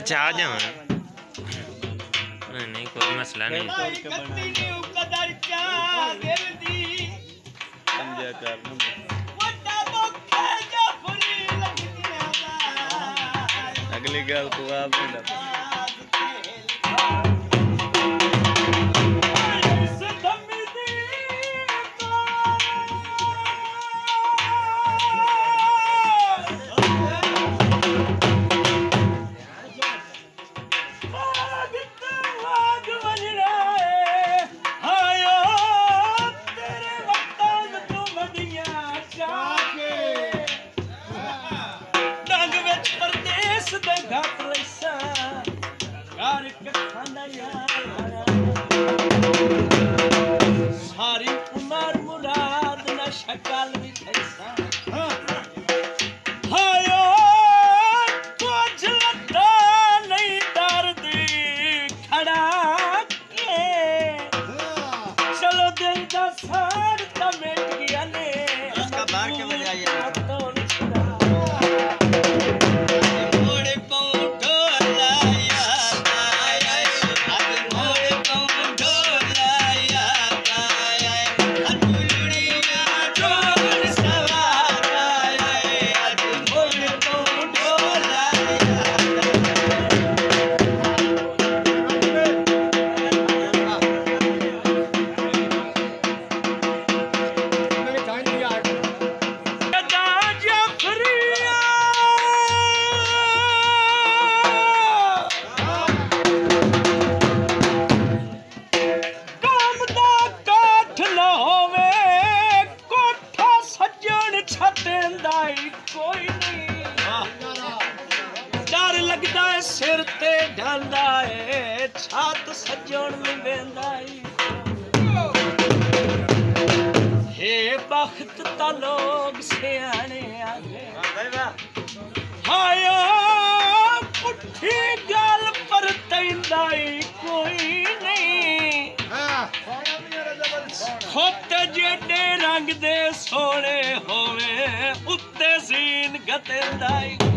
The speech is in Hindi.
चाह जाओ नहीं कोई मसला नहीं अगली गल तो आप सारी उमर मुराद न शकल भी कैसा हायो कुछ लगता नहीं दर्द खड़ा के चलो दिल का सार तो मिट गया ने उसका बाहर के बजाय कोई नहीं डर लगता है सिर ते ढांदा है छात सजण में बेंदा हे बख्त ता लोग सियाने आगे हायो पुठी गल पर तैंदाई कोई नहीं खोते जेडे रंग दे सोने होवे उत्ते सीन गतेंदाई